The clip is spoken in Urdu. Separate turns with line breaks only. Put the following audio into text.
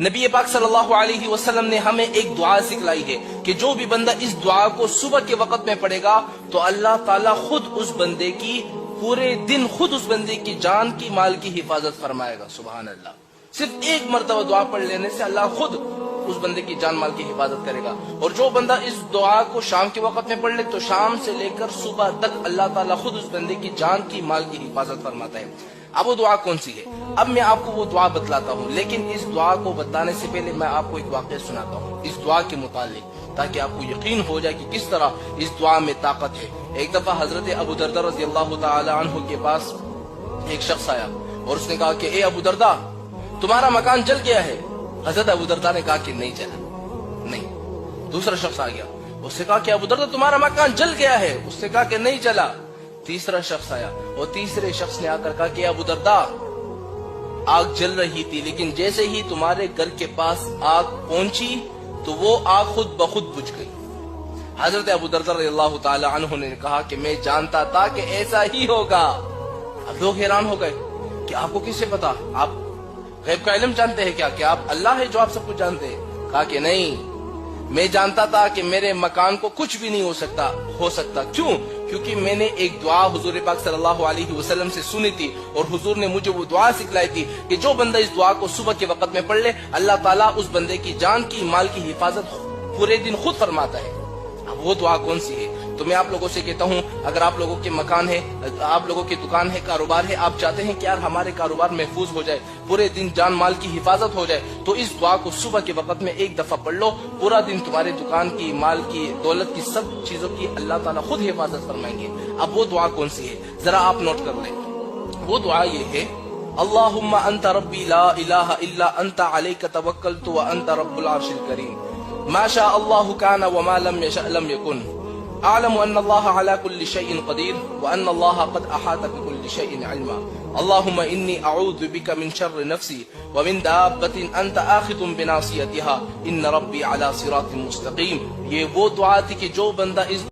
نبی پاک صلی اللہ علیہ وسلم نے ہمیں ایک دعا سکھلائی ہے کہ جو بھی بندہ اس دعا کو صبح کے وقت میں پڑھے گا تو اللہ تعالیٰ خود اس بندے کی پورے دن خود اس بندے کی جان کی مال کی حفاظت فرمائے گا. سبحان اللہ. صرف ایک مرتبہ دعا پڑھ لینے سے اللہ خود اس بندے کی جان مال کی حفاظت کرے گا. اور جو بندہ اس دعا کو شام کے وقت میں پڑھ لے تو شام سے لے کر صبح تک اللہ تعالیٰ خود اس بندے کی جان کی مال کی حفاظت فرماتا ہے. اب وہ دعا کون سی ہے؟ اب میں آپ کو وہ دعا بتلاتا ہوں، لیکن اس دعا کو بتانے سے پہلے میں آپ کو ایک واقعہ سناتا ہوں اس دعا کے متعلق، تاکہ آپ کو یقین ہو جائے کہ کس طرح اس دعا میں طاقت ہے. ایک دفعہ حضرت ابو دردہ رضی اللہ تعالی عنہ کے پاس ایک شخص آیا اور اس نے کہا کہ اے ابو دردہ، تمہارا مکان جل گیا ہے. حضرت ابو دردہ نے کہا کہ نہیں جلا. نہیں. دوسرا شخص آ گیا، اس نے کہا کہ ابو دردہ تمہارا مکان جل گیا ہے. اس نے کہا کہ نہیں جلا. تیسرا شخص آیا اور تیسرے شخص نے آ کر کہا کہ ابو دردہ، آگ جل رہی تھی لیکن جیسے ہی تمہارے گھر کے پاس آگ پہنچی تو وہ آگ خود بخود بجھ گئی. حضرت ابو دردہ رضی اللہ تعالی عنہ نے کہا کہ میں جانتا تھا کہ ایسا ہی ہوگا. اب لوگ حیران ہو گئے کہ آپ کو کس سے پتا؟ آپ غیب کا علم جانتے ہیں کیا؟ کہ آپ اللہ ہے جو آپ سب کچھ جانتے ہیں؟ کہا کہ نہیں، میں جانتا تھا کہ میرے مکان کو کچھ بھی نہیں ہو سکتا. کیوں؟ کیونکہ میں نے ایک دعا حضور پاک صلی اللہ علیہ وسلم سے سنی تھی اور حضور نے مجھے وہ دعا سکھلائی تھی کہ جو بندہ اس دعا کو صبح کے وقت میں پڑھ لے اللہ تعالیٰ اس بندے کی جان کی مال کی حفاظت پورے دن خود فرماتا ہے. اب وہ دعا کون سی ہے؟ تو میں آپ لوگوں سے کہتا ہوں، اگر آپ لوگوں کے مکان ہے، آپ لوگوں کی دکان ہے، کاروبار ہے، آپ چاہتے ہیں کہ یار ہمارے کاروبار محفوظ ہو جائے، پورے دن جان مال کی حفاظت ہو جائے، تو اس دعا کو صبح کے وقت میں ایک دفعہ پڑھ لو. پورا دن تمہارے دکان کی، مال کی، دولت کی، سب چیزوں کی اللہ تعالیٰ خود حفاظت فرمائیں گے. اب وہ دعا کون سی ہے ذرا آپ نوٹ کر لیں. وہ دعا یہ ہے: اللہم انت ربی لا الہ الا انت علیک توکلت وانت رب العرش الکریم ما شاء اللہ کان وما لم یشأ لم یکن اعلم ان اللہ علی کل شیء قدیر وان اللہ قد احاط بكل شیء علما اللہم انی اعوذ بک من شر نفسی ومن دابۃ انت آخذ بناصیتها ان ربی علی صراط مستقیم. یہ وہ دعا تھی کہ جو بندہ اس